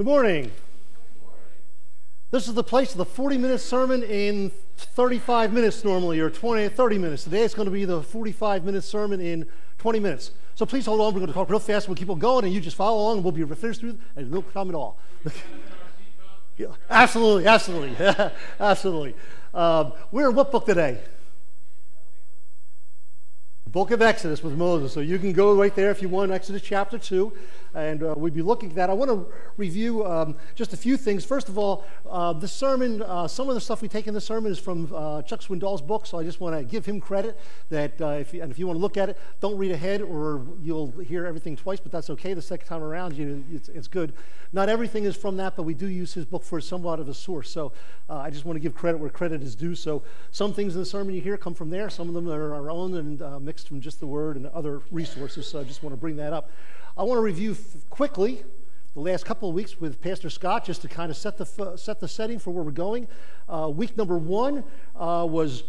Good morning. This is the place of the 40-minute sermon in 35 minutes normally, or 20, 30 minutes. Today it's going to be the 45-minute sermon in 20 minutes. So please hold on. We're going to talk real fast. We'll keep on going, and you just follow along, and we'll be finished through, and no problem at all. Yeah, absolutely, absolutely, absolutely. We're in what book today? Book of Exodus with Moses. So you can go right there if you want, Exodus chapter 2, and we'll be looking at that. I want to review just a few things. First of all, the sermon, some of the stuff we take in the sermon is from Chuck Swindoll's book, so I just want to give him credit that if you want to look at it, don't read ahead or you'll hear everything twice, but that's okay. The second time around, it's good. Not everything is from that, but we do use his book for somewhat of a source. So I just want to give credit where credit is due. So some things in the sermon you hear come from there. Some of them are our own and mixed from just the word and other resources. So I just want to bring that up. I want to review quickly the last couple of weeks with Pastor Scott just to kind of set the setting for where we're going. Week number 1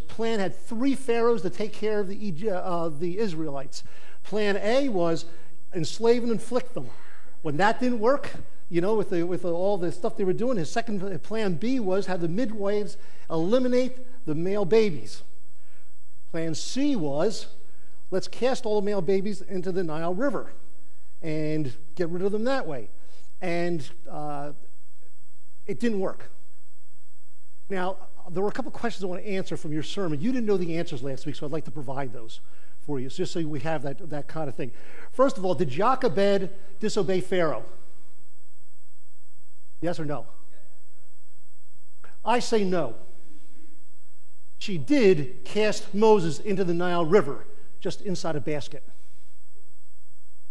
plan had 3 pharaohs to take care of the Israelites. Plan A was enslave and inflict them. When that didn't work, with all the stuff they were doing, his second plan B was have the midwives eliminate the male babies. Plan C was let's cast all the male babies into the Nile River and get rid of them that way. And it didn't work. Now, there were a couple questions I want to answer from your sermon. You didn't know the answers last week, so I'd like to provide those for you, just so we have that kind of thing. First of all, did Jochebed disobey Pharaoh? Yes or no? I say no. She did cast Moses into the Nile River, just inside a basket.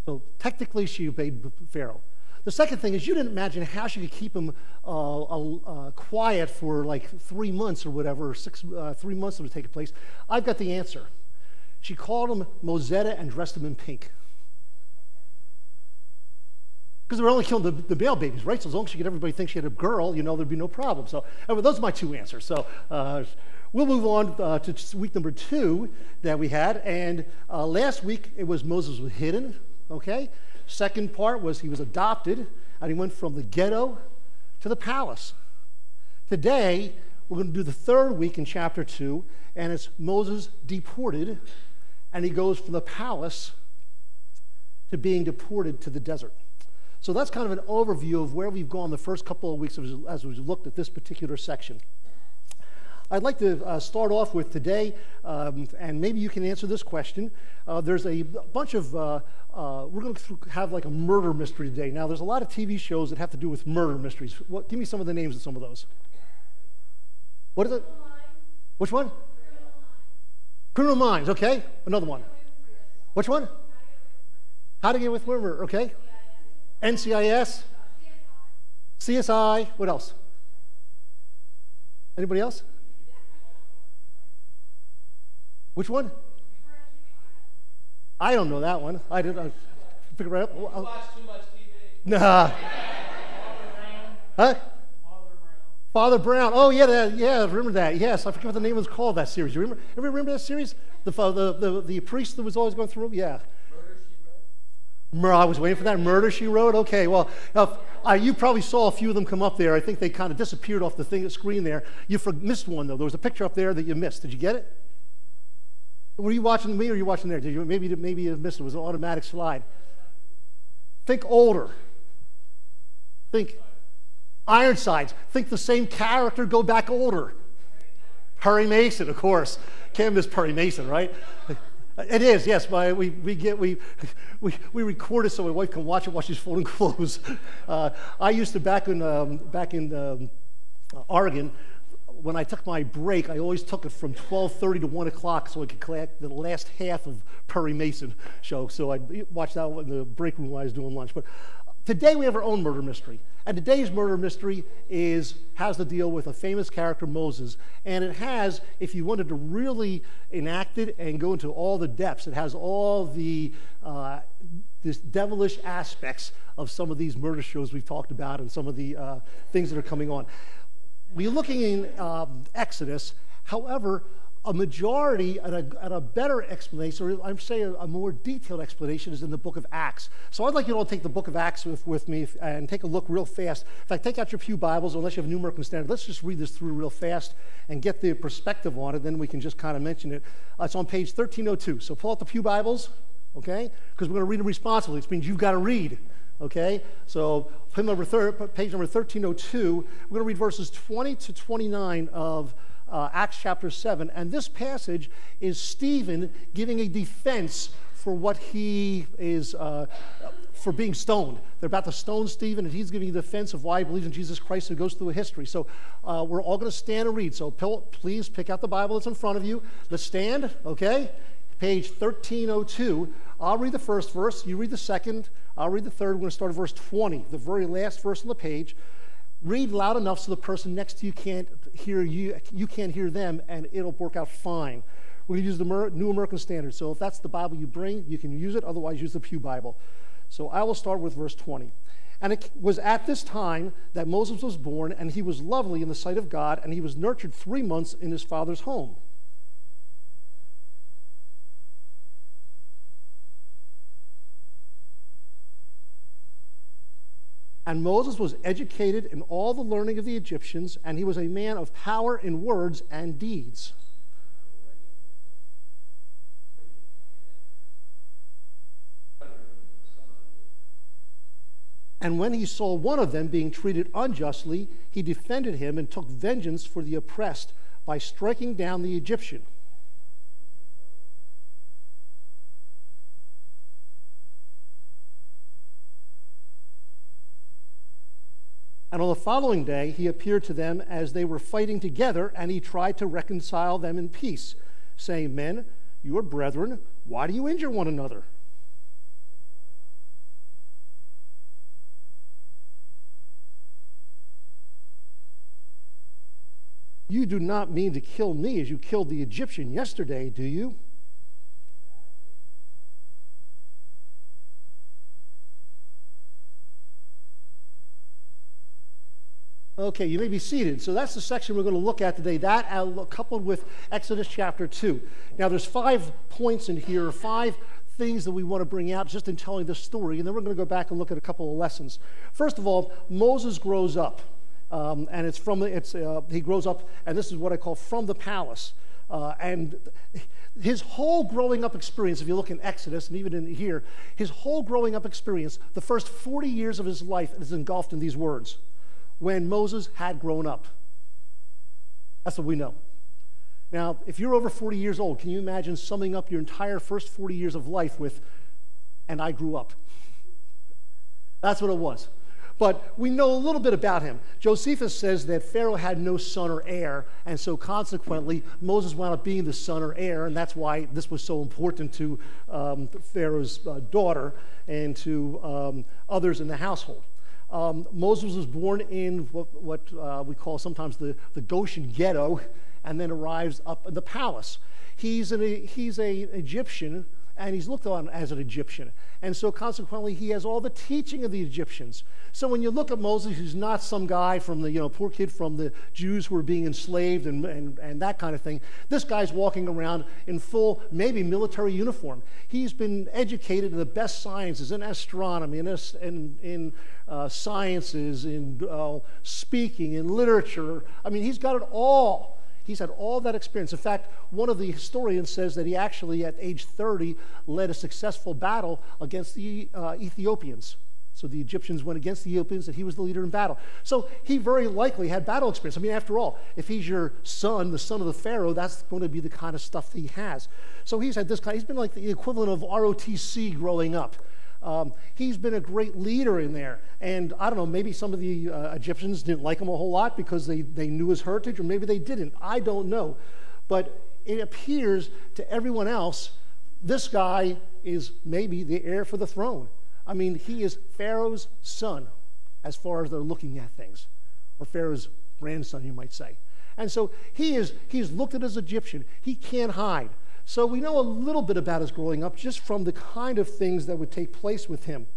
So technically she obeyed Pharaoh. The second thing is you didn't imagine how she could keep him quiet for like 3 months or whatever, or 3 months that was taking place. I've got the answer. She called him Mosetta and dressed him in pink. Because they were only killing the male babies, right? So as long as she could everybody think she had a girl, there'd be no problem. So those are my 2 answers. So we'll move on to week number 2 that we had. And last week it was Moses was hidden, okay? Second part was he was adopted, and he went from the ghetto to the palace. Today, we're going to do the 3rd week in chapter 2, and it's Moses deported, and he goes from the palace to being deported to the desert. So that's kind of an overview of where we've gone the first couple of weeks as we've looked at this particular section. I'd like to start off with today, and maybe you can answer this question. There's a bunch of, we're going to have like a murder mystery today. Now, there's a lot of TV shows that have to do with murder mysteries. Give me some of the names of some of those. What is it? Which one? Criminal Minds, okay. Another one. Which one? How to Get Away with Murder, okay. NCIS. CSI. What else? Anybody else? Which one? I don't know that one. I didn't pick it right up. You watch too much TV. Nah. Huh? Father Brown. Oh yeah, I remember that. Yes, I forget what the name was called. That series. You remember that series? The priest that was always going through. Yeah. Murder, She Wrote. I was waiting for that. Murder, She Wrote. Okay. Well, you probably saw a few of them come up there. I think they kind of disappeared off the screen there. You missed one though. There was a picture up there that you missed. Did you get it? Were you watching me or were you watching there? Did you maybe you missed it? It was an automatic slide. Think older. Think Ironsides. Think the same character, go back older. Perry Mason, of course. Can't miss Perry Mason, right? It is, yes. We record it so my wife can watch it while she's folding clothes. I used to back in Oregon. When I took my break, I always took it from 12:30 to 1 o'clock so I could collect the last half of Perry Mason show. So I'd watch that in the break room while I was doing lunch. But today we have our own murder mystery. And today's murder mystery has to deal with a famous character, Moses. And it has, if you wanted to really enact it and go into all the depths, it has all the this devilish aspects of some of these murder shows we've talked about and some of the things that are coming on. We're looking in Exodus. However, a majority and a better explanation, or I'm saying a more detailed explanation, is in the book of Acts. So I'd like you to all take the book of Acts with me and take a look real fast. In fact, take out your pew Bibles, unless you have New American Standard. Let's just read this through real fast and get the perspective on it, then we can just kind of mention it. It's on page 1302. So pull out the pew Bibles, okay? Because we're going to read them responsibly, which means you've got to read. Okay, so page number 1302, we're going to read verses 20 to 29 of Acts chapter 7. And this passage is Stephen giving a defense for what he is, for being stoned. They're about to stone Stephen, and he's giving a defense of why he believes in Jesus Christ, who goes through a history. So we're all going to stand and read. So please pick out the Bible that's in front of you. Let's stand, okay? Page 1302. I'll read the first verse. You read the second. I'll read the third. We're going to start at verse 20, the very last verse on the page. Read loud enough so the person next to you can't hear you. You can't hear them, and it'll work out fine. We're going to use the New American Standard. So if that's the Bible you bring, you can use it. Otherwise, use the Pew Bible. So I will start with verse 20. And it was at this time that Moses was born, and he was lovely in the sight of God, and he was nurtured 3 months in his father's home. And Moses was educated in all the learning of the Egyptians, and he was a man of power in words and deeds. And when he saw one of them being treated unjustly, he defended him and took vengeance for the oppressed by striking down the Egyptian. And on the following day, he appeared to them as they were fighting together, and he tried to reconcile them in peace, saying, "Men, you are brethren. Why do you injure one another?" You do not mean to kill me as you killed the Egyptian yesterday, do you? Okay, you may be seated. So that's the section we're going to look at today, that coupled with Exodus chapter 2. Now there's 5 points in here, 5 things that we want to bring out just in telling this story, and then we're going to go back and look at a couple of lessons. First of all, Moses grows up, and he grows up, and this is what I call from the palace. And his whole growing up experience, if you look in Exodus and even in here, his whole growing up experience, the first 40 years of his life is engulfed in these words: when Moses had grown up. That's what we know. Now, if you're over 40 years old, can you imagine summing up your entire first 40 years of life with, "and I grew up"? That's what it was. But we know a little bit about him. Josephus says that Pharaoh had no son or heir, and so consequently, Moses wound up being the son or heir, and that's why this was so important to Pharaoh's daughter and to others in the household. Moses was born in what we call sometimes the Goshen ghetto, and then arrives up in the palace. He's an Egyptian, and he's looked on as an Egyptian. And so consequently, he has all the teaching of the Egyptians. So when you look at Moses, he's not some guy from the, poor kid from the Jews who were being enslaved and that kind of thing. This guy's walking around in full, maybe military uniform. He's been educated in the best sciences, in astronomy, in sciences, in speaking, in literature. I mean, he's got it all. He's had all that experience. In fact, one of the historians says that he actually, at age 30, led a successful battle against the Ethiopians. So the Egyptians went against the Ethiopians, and he was the leader in battle. So he very likely had battle experience. I mean, after all, if he's your son, the son of the Pharaoh, that's going to be the kind of stuff that he has. So he's had this kind. He's been like the equivalent of ROTC growing up. He's been a great leader in there. And I don't know, maybe some of the Egyptians didn't like him a whole lot because they knew his heritage, or maybe they didn't. I don't know. But it appears to everyone else, this guy is maybe the heir for the throne. I mean, he is Pharaoh's son, as far as they're looking at things, or Pharaoh's grandson, you might say. And so he's looked at as Egyptian. He can't hide. So we know a little bit about his growing up just from the kind of things that would take place with him.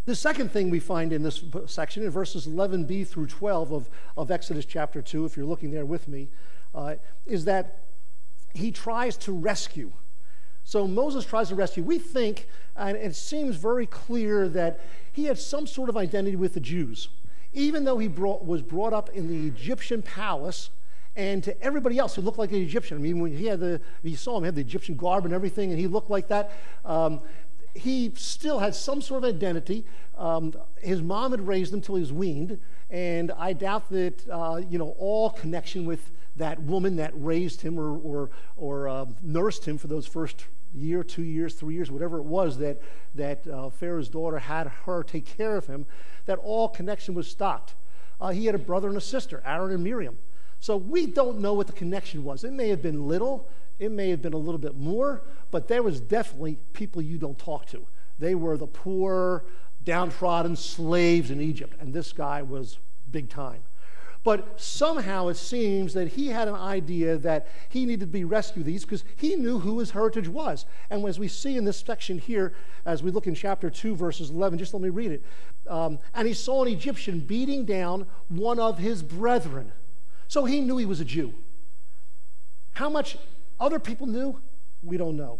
The second thing we find in this section, in verses 11b through 12 of Exodus chapter 2, if you're looking there with me, is that he tries to rescue. So Moses tries to rescue. We think, and it seems very clear, that he had some sort of identity with the Jews. Even though he was brought up in the Egyptian palace, and to everybody else who looked like an Egyptian. I mean, when you saw him, he had the Egyptian garb and everything, and he looked like that. He still had some sort of identity. His mom had raised him till he was weaned, and I doubt that all connection with that woman that raised him or nursed him for those first year, 2 years, 3 years, whatever it was that Pharaoh's daughter had her take care of him, that all connection was stopped. He had a brother and a sister, Aaron and Miriam. So we don't know what the connection was. It may have been little, it may have been a little bit more, but there was definitely people you don't talk to. They were the poor, downtrodden slaves in Egypt, and this guy was big time. But somehow it seems that he had an idea that he needed to be rescued these because he knew who his heritage was. And as we see in this section here, as we look in chapter 2, verses 11, just let me read it. And he saw an Egyptian beating down one of his brethren. So he knew he was a Jew. How much other people knew, we don't know.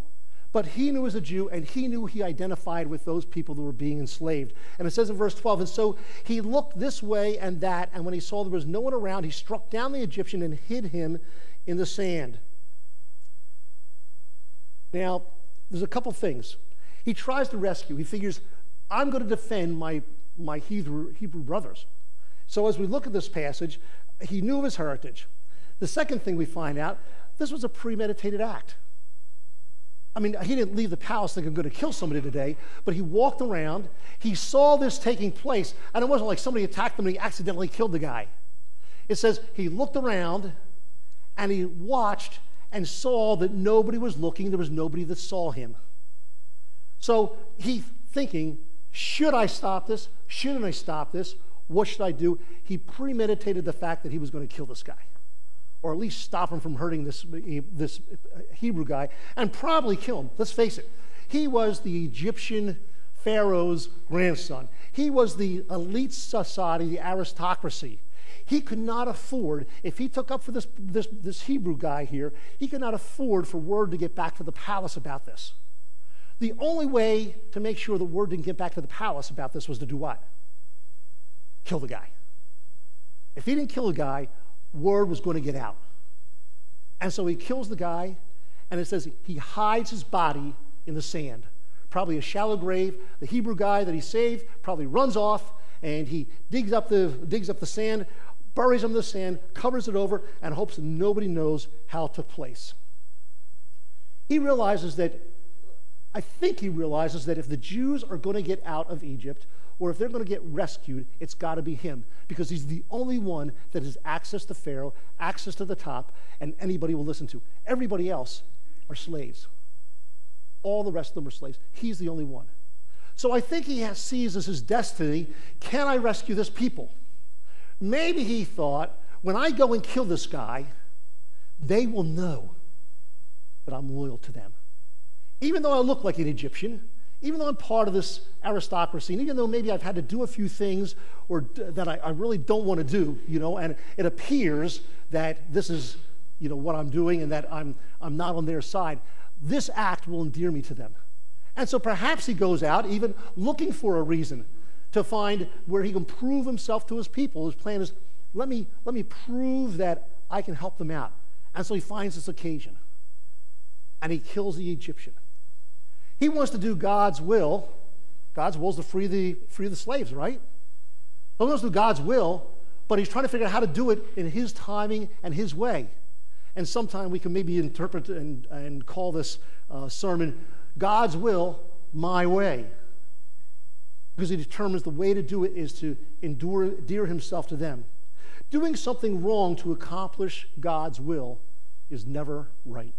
But he knew he was a Jew, and he knew he identified with those people that were being enslaved. And it says in verse 12, and so he looked this way and that, and when he saw there was no one around, he struck down the Egyptian and hid him in the sand. Now, there's a couple things. He tries to rescue. He figures, I'm going to defend my Hebrew brothers. So as we look at this passage, he knew of his heritage. The second thing we find out, this was a premeditated act. I mean, he didn't leave the palace thinking I'm going to kill somebody today, but he walked around, he saw this taking place, and it wasn't like somebody attacked him and he accidentally killed the guy. It says he looked around and he watched and saw that nobody was looking, there was nobody that saw him. So he's thinking, should I stop this? Shouldn't I stop this? What should I do? He premeditated the fact that he was going to kill this guy, or at least stop him from hurting this Hebrew guy, and probably kill him. Let's face it. He was the Egyptian Pharaoh's grandson. He was the elite society, the aristocracy. He could not afford, if he took up for this Hebrew guy here, he could not afford for word to get back to the palace about this. The only way to make sure the word didn't get back to the palace about this was to do what? Kill the guy. If he didn't kill the guy, word was going to get out. And so he kills the guy, and it says he hides his body in the sand. Probably a shallow grave. The Hebrew guy that he saved probably runs off, and he digs up the sand, buries him in the sand, covers it over, and hopes that nobody knows how it took place. I think he realizes that if the Jews are going to get out of Egypt, or if they're going to get rescued, it's got to be him, because he's the only one that has access to Pharaoh, access to the top, and anybody will listen to. Everybody else are slaves. All the rest of them are slaves. He's the only one. So I think he sees as his destiny, can I rescue this people? Maybe he thought, when I go and kill this guy, they will know that I'm loyal to them. Even though I look like an Egyptian, even though I'm part of this aristocracy, and even though maybe I've had to do a few things that I really don't want to do, and it appears that this is, what I'm doing and that I'm not on their side, this act will endear me to them. And so perhaps he goes out even looking for a reason to find where he can prove himself to his people. His plan is, let me prove that I can help them out. And so he finds this occasion, and he kills the Egyptian. He wants to do God's will. God's will is to free the slaves, right? He wants to do God's will, but he's trying to figure out how to do it in his timing and his way. And sometime we can maybe interpret and call this sermon, God's will, my way. Because he determines the way to do it is to endear himself to them. Doing something wrong to accomplish God's will is never right.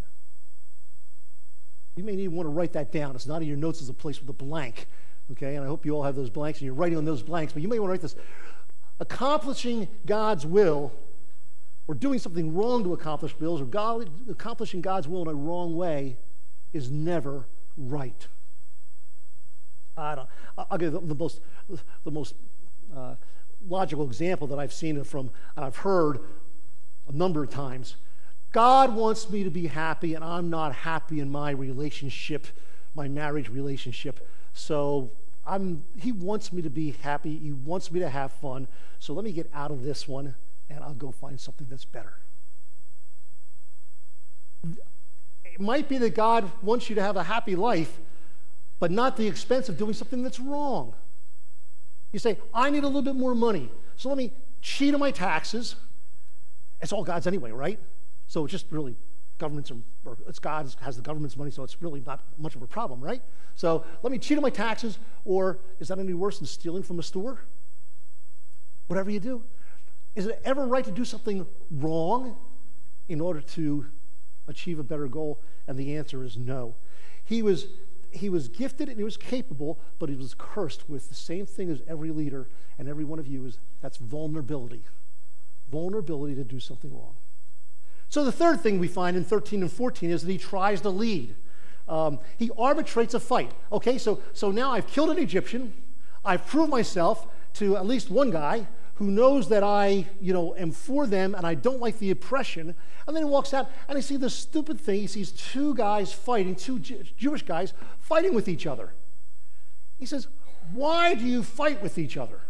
You may even want to write that down. It's not in your notes as a place with a blank, okay? And I hope you all have those blanks and you're writing on those blanks, but you may want to write this. Accomplishing God's will, or doing something wrong to accomplish wills, or accomplishing God's will in a wrong way is never right. I'll give the most logical example that I've seen and I've heard a number of times. God wants me to be happy, and I'm not happy in my relationship, my marriage relationship. So he wants me to be happy. He wants me to have fun. So let me get out of this one, and I'll go find something that's better. It might be that God wants you to have a happy life, but not at the expense of doing something that's wrong. You say, I need a little bit more money, so let me cheat on my taxes. It's all God's anyway, right? So it's just really it's God has the government's money, so it's really not much of a problem, right? So let me cheat on my taxes, or is that any worse than stealing from a store? Whatever you do. Is it ever right to do something wrong in order to achieve a better goal? And the answer is no. He was gifted and he was capable, but he was cursed with the same thing as every leader and every one of you is, that's vulnerability. Vulnerability to do something wrong. So the third thing we find in 13 and 14 is that he tries to lead. He arbitrates a fight. Okay, so now I've killed an Egyptian. I've proved myself to at least one guy who knows that I, am for them and I don't like the oppression. And then he walks out and he sees this stupid thing. He sees two guys fighting, two Jewish guys fighting with each other. He says, why do you fight with each other?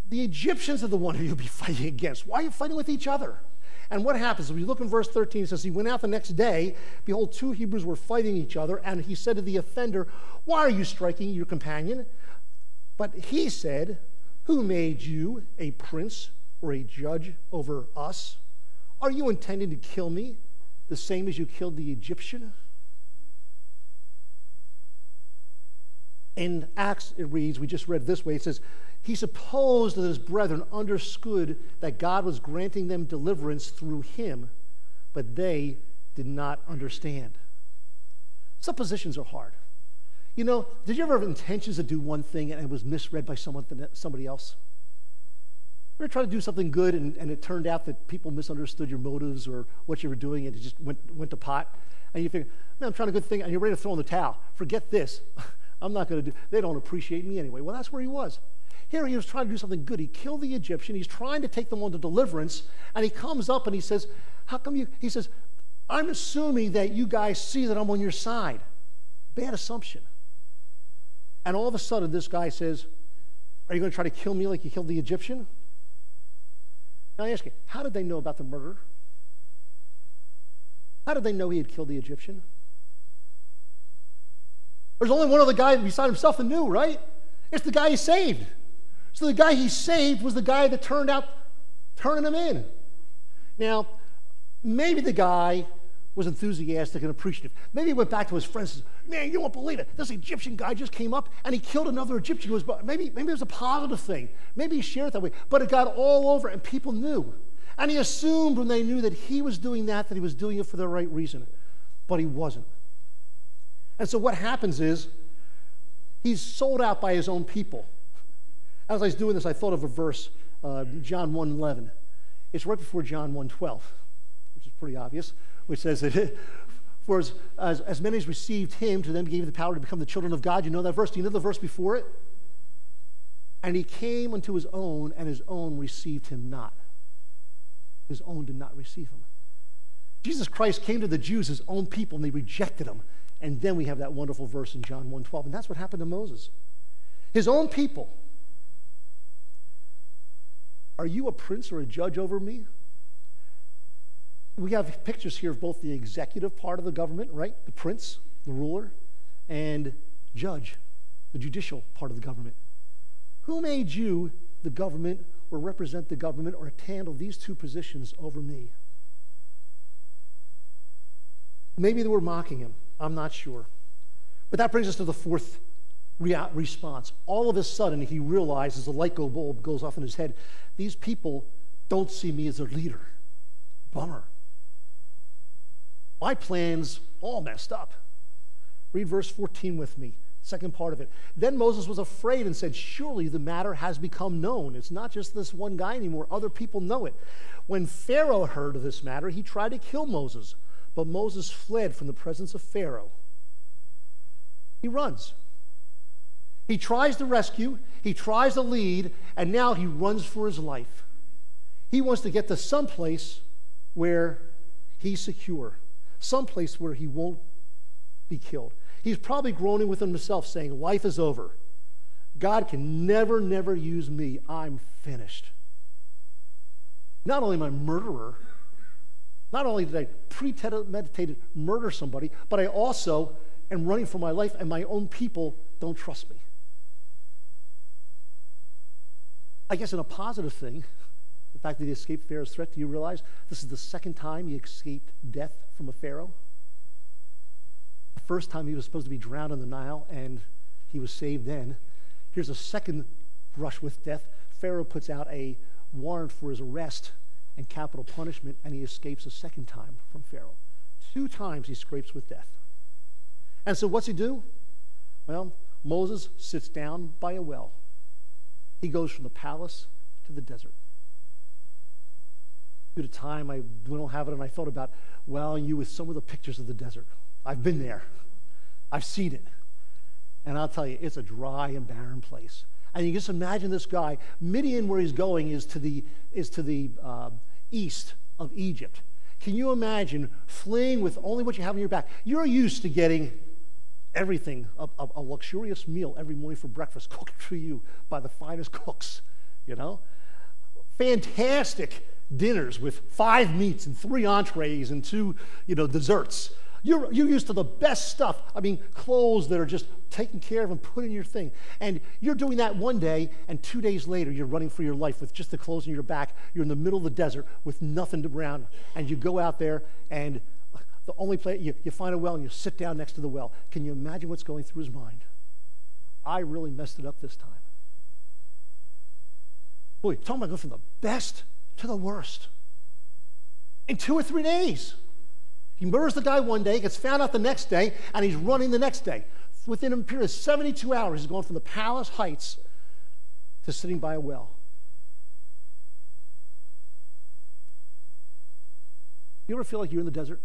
The Egyptians are the one who you'll be fighting against. Why are you fighting with each other? And what happens? If you look in verse 13, it says, he went out the next day. Behold, two Hebrews were fighting each other. And he said to the offender, why are you striking your companion? But he said, who made you a prince or a judge over us? Are you intending to kill me the same as you killed the Egyptian? In Acts, it reads, we just read this way, it says, he supposed that his brethren understood that God was granting them deliverance through him, but they did not understand. Suppositions are hard. Did you ever have intentions to do one thing and it was misread by somebody else? You ever try to do something good and it turned out that people misunderstood your motives or what you were doing and it just went to pot? And you figure, man, I'm trying a good thing, and you're ready to throw in the towel. Forget this. I'm not going to do, they don't appreciate me anyway. Well, that's where he was. Here he was trying to do something good. He killed the Egyptian. He's trying to take them on to deliverance. And he comes up and he says, how come you, he says, I'm assuming that you guys see that I'm on your side. Bad assumption. And all of a sudden this guy says, are you going to try to kill me like you killed the Egyptian? Now I ask you, how did they know about the murder? How did they know he had killed the Egyptian? There's only one other guy beside himself that knew, right? It's the guy he saved. So the guy he saved was the guy that turned out turning him in. Now, maybe the guy was enthusiastic and appreciative. Maybe he went back to his friends and said, man, you won't believe it. This Egyptian guy just came up and he killed another Egyptian. Maybe it was a positive thing. Maybe he shared it that way. But it got all over and people knew. And he assumed when they knew that he was doing that he was doing it for the right reason. But he wasn't. And so what happens is he's sold out by his own people. As I was doing this, I thought of a verse, John 1:11. It's right before John 1:12, which is pretty obvious, which says that for as many as received him, to them he gave the power to become the children of God. You know that verse? Do you know the verse before it? And he came unto his own, and his own received him not. His own did not receive him. Jesus Christ came to the Jews, his own people, and they rejected him. And then we have that wonderful verse in John 1:12, and that's what happened to Moses. His own people. Are you a prince or a judge over me? We have pictures here of both the executive part of the government, right? The prince, the ruler, and judge, the judicial part of the government. Who made you the government or represent the government or handle these two positions over me? Maybe they were mocking him. I'm not sure. But that brings us to the fourth response. All of a sudden, he realizes, the light bulb goes off in his head, these people don't see me as their leader. Bummer. My plan's all messed up. Read verse 14 with me, second part of it. Then Moses was afraid and said, surely the matter has become known. It's not just this one guy anymore. Other people know it. When Pharaoh heard of this matter, he tried to kill Moses. But Moses fled from the presence of Pharaoh. He runs. He tries to rescue, he tries to lead, and now he runs for his life. He wants to get to someplace where he's secure, someplace where he won't be killed. He's probably groaning within himself saying, life is over. God can never, never use me. I'm finished. Not only am I a murderer, not only did I premeditated murder somebody, but I also am running for my life, and my own people don't trust me. I guess in a positive thing, the fact that he escaped Pharaoh's threat, do you realize this is the second time he escaped death from a Pharaoh? The first time he was supposed to be drowned in the Nile, and he was saved then. Here's a second brush with death. Pharaoh puts out a warrant for his arrest and capital punishment, and he escapes a second time from Pharaoh. 2 times he scrapes with death. And so what's he do? Well, Moses sits down by a well. He goes from the palace to the desert. Due to time, we don't have it, and I thought about wowing you with some of the pictures of the desert. I've been there. I've seen it. And I'll tell you, it's a dry and barren place. And you just imagine this guy. Midian, where he's going, is to the east of Egypt. Can you imagine fleeing with only what you have on your back? You're used to getting everything, a luxurious meal every morning for breakfast, cooked for you by the finest cooks, you know? Fantastic dinners with 5 meats and 3 entrees and 2, desserts. You're used to the best stuff. I mean, clothes that are just taken care of and put in your thing. And you're doing that one day, and 2 days later, you're running for your life with just the clothes on your back. You're in the middle of the desert with nothing around. And you go out there, and the only place, you find a well, and you sit down next to the well. Can you imagine what's going through his mind? I really messed it up this time. Boy, you're talking about going from the best to the worst in 2 or 3 days. He murders the guy one day, gets found out the next day, and he's running the next day. Within a period of 72 hours, he's going from the palace heights to sitting by a well. You ever feel like you're in the desert?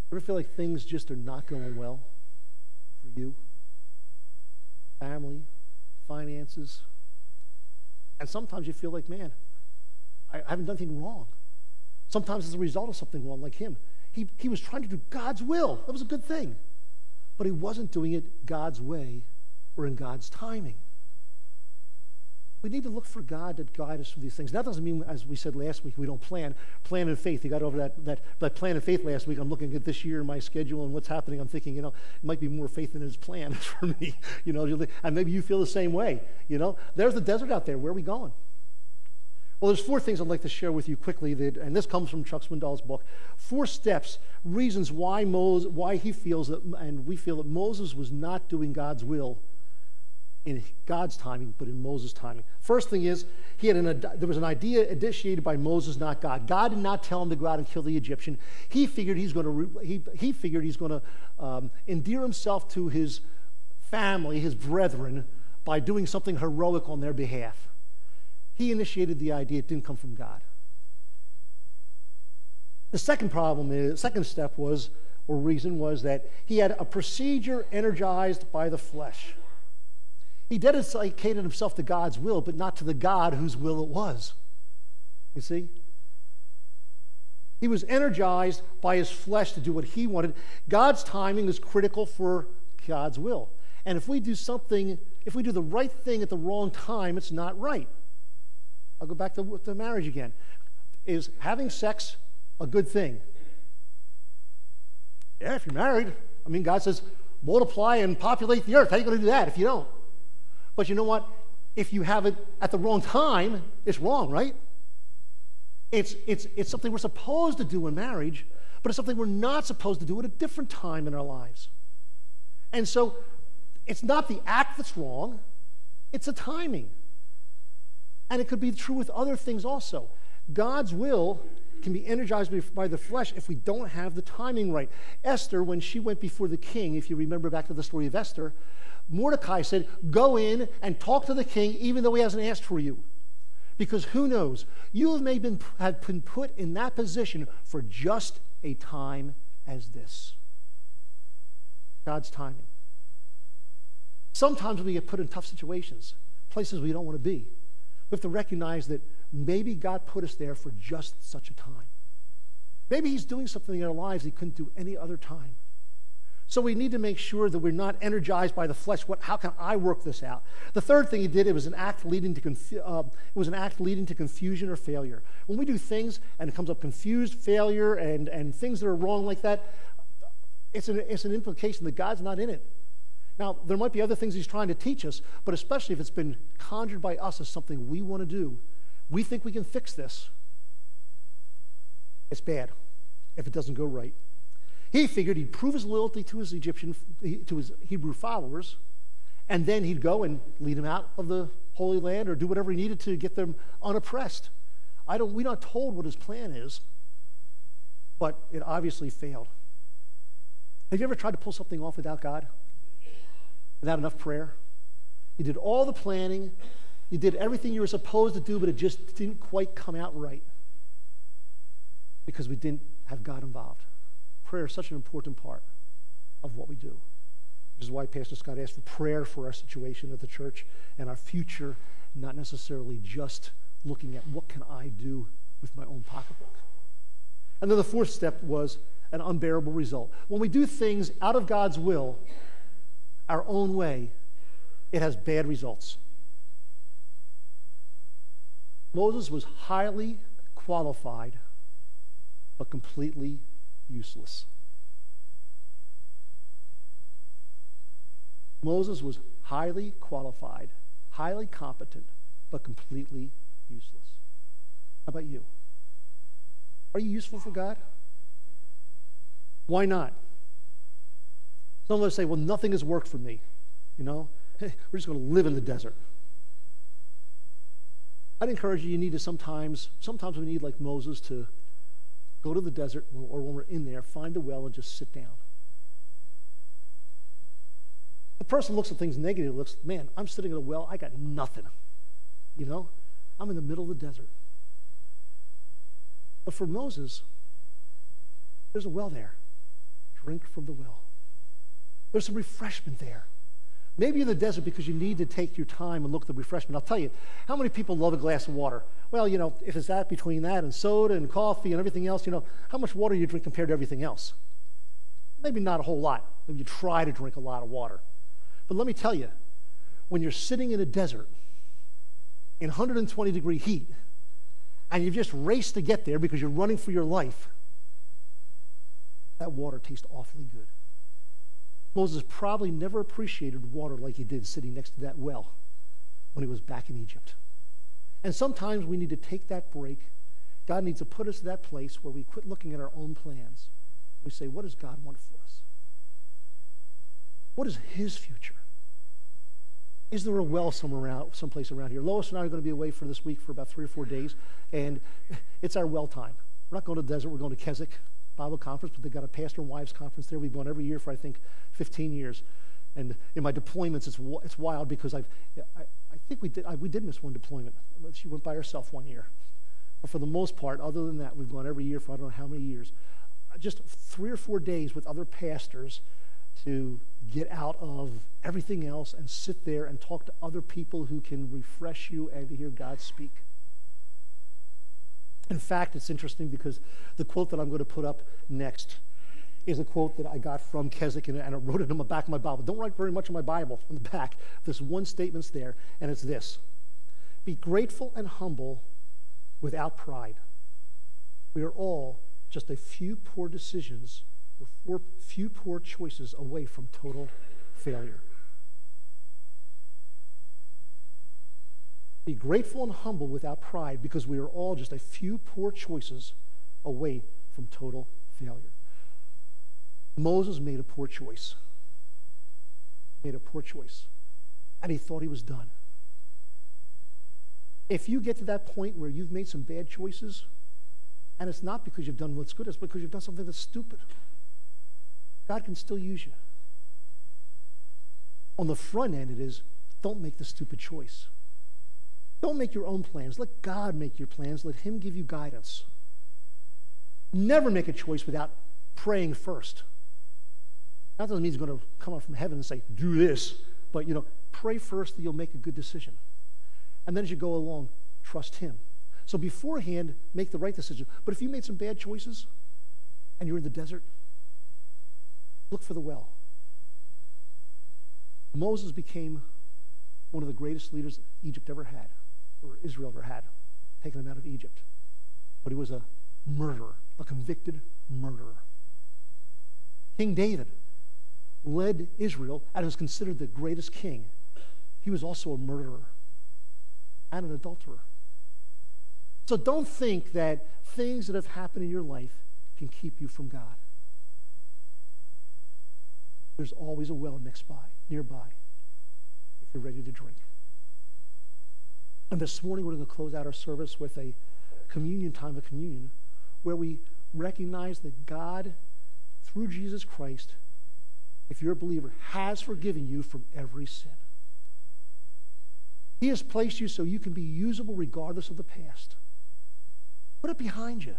You ever feel like things just are not going well for you? Family, finances. And sometimes you feel like, man, I haven't done anything wrong. Sometimes as a result of something wrong, like him. He was trying to do God's will. That was a good thing. But he wasn't doing it God's way or in God's timing. We need to look for God to guide us through these things. That doesn't mean, as we said last week, we don't plan. Plan in faith. You got over that plan in faith last week. I'm looking at this year and my schedule and what's happening. I'm thinking, it might be more faith than his plan for me. And maybe you feel the same way. There's the desert out there. Where are we going? Well, there's 4 things I'd like to share with you quickly, and this comes from Chuck Swindoll's book. 4 steps, reasons why he feels that, and we feel that Moses was not doing God's will in God's timing, but in Moses' timing. First thing is, there was an idea initiated by Moses, not God. God did not tell him to go out and kill the Egyptian. He figured he's going to endear himself to his family, his brethren, by doing something heroic on their behalf. He initiated the idea. It didn't come from God. The second step was, or reason was, that he had a procedure energized by the flesh. He dedicated himself to God's will, but not to the God whose will it was. You see? He was energized by his flesh to do what he wanted. God's timing is critical for God's will. And if we do the right thing at the wrong time, it's not right. I'll go back to marriage again. Is having sex a good thing? Yeah, if you're married. I mean, God says, multiply and populate the earth. How are you going to do that if you don't? But you know what? If you have it at the wrong time, it's wrong, right? It's something we're supposed to do in marriage, but it's something we're not supposed to do at a different time in our lives. And so it's not the act that's wrong, it's the timing. And it could be true with other things also. God's will can be energized by the flesh if we don't have the timing right. Esther, when she went before the king, if you remember back to the story of Esther, Mordecai said, go in and talk to the king even though he hasn't asked for you. Because who knows, you have been put in that position for just a time as this. God's timing. Sometimes we get put in tough situations, places we don't want to be. We have to recognize that maybe God put us there for just such a time. Maybe he's doing something in our lives he couldn't do any other time. So we need to make sure that we're not energized by the flesh. How can I work this out? The third thing he did, it was an act leading to confusion or failure. When we do things and it comes up confused, failure, and things that are wrong like that, it's an implication that God's not in it. Now, there might be other things he's trying to teach us, but especially if it's been conjured by us as something we want to do, we think we can fix this. It's bad if it doesn't go right. He figured he'd prove his loyalty to his Hebrew followers, and then he'd go and lead them out of the Holy Land or do whatever he needed to get them unoppressed. We're not told what his plan is, but it obviously failed. Have you ever tried to pull something off without God? Without enough prayer? You did all the planning, you did everything you were supposed to do, but it just didn't quite come out right because we didn't have God involved. Prayer is such an important part of what we do, which is why Pastor Scott asked for prayer for our situation at the church and our future, not necessarily just looking at what can I do with my own pocketbook. And then the fourth step was an unbearable result. When we do things out of God's will, our own way, it has bad results. Moses was highly qualified, but completely useless. Moses was highly qualified, highly competent, but completely useless. How about you? Are you useful for God? Why not? Some of us say, well, nothing has worked for me. We're just going to live in the desert. I'd encourage you need to sometimes we need, like Moses, to go to the desert, or when we're in there, find a well and just sit down. The person looks at things negatively, looks, man, I'm sitting at a well, I got nothing. I'm in the middle of the desert. But for Moses, there's a well there. Drink from the well. There's some refreshment there. Maybe in the desert because you need to take your time and look at the refreshment. I'll tell you, how many people love a glass of water? Well, if it's that between that and soda and coffee and everything else, how much water do you drink compared to everything else? Maybe not a whole lot. Maybe you try to drink a lot of water. But let me tell you, when you're sitting in a desert in 120-degree heat and you've just raced to get there because you're running for your life, that water tastes awfully good. Moses probably never appreciated water like he did sitting next to that well when he was back in Egypt. And sometimes we need to take that break. God needs to put us in that place where we quit looking at our own plans. We say, what does God want for us? What is his future? Is there a well someplace around here? Lois and I are going to be away for this week for about 3 or 4 days, and it's our well time. We're not going to the desert. We're going to Keswick Bible Conference, but they've got a pastor and wives conference there. We've gone every year for, I think, 15 years. And in my deployments, it's wild because I think we did miss one deployment. She went by herself one year. But for the most part, other than that, we've gone every year for I don't know how many years. Just 3 or 4 days with other pastors to get out of everything else and sit there and talk to other people who can refresh you and to hear God speak. In fact, it's interesting because the quote that I'm going to put up next is a quote that I got from Keswick, and I wrote it on the back of my Bible. Don't write very much on my Bible on the back. This one statement's there, and it's this: be grateful and humble without pride. We are all just a few poor decisions or few poor choices away from total failure. Be grateful and humble without pride, because we are all just a few poor choices away from total failure. Moses made a poor choice. Made a poor choice. And he thought he was done. If you get to that point where you've made some bad choices, and it's not because you've done what's good, it's because you've done something that's stupid, God can still use you. On the front end, it is, don't make the stupid choice. Don't make your own plans. Let God make your plans. Let him give you guidance. Never make a choice without praying first. That doesn't mean he's going to come out from heaven and say, do this. But, pray first that you'll make a good decision. And then as you go along, trust him. So beforehand, make the right decision. But if you made some bad choices and you're in the desert, look for the well. Moses became one of the greatest leaders Egypt ever had, or Israel ever had, taking them out of Egypt. But he was a murderer, a convicted murderer. King David led Israel and was considered the greatest king. He was also a murderer and an adulterer. So don't think that things that have happened in your life can keep you from God. There's always a well nearby, if you're ready to drink. And this morning we're going to close out our service with a communion time of communion where we recognize that God, through Jesus Christ, if you're a believer, has forgiven you from every sin. He has placed you so you can be usable regardless of the past. Put it behind you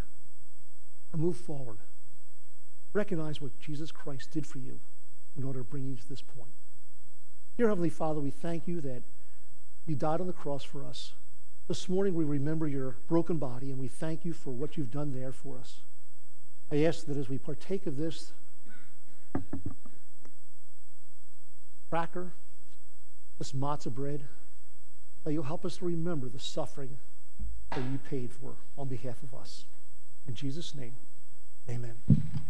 and move forward. Recognize what Jesus Christ did for you in order to bring you to this point. Dear Heavenly Father, we thank you that you died on the cross for us. This morning we remember your broken body, and we thank you for what you've done there for us. I ask that as we partake of this cracker, this matzah bread, that you'll help us to remember the suffering that you paid for on behalf of us. In Jesus' name, amen.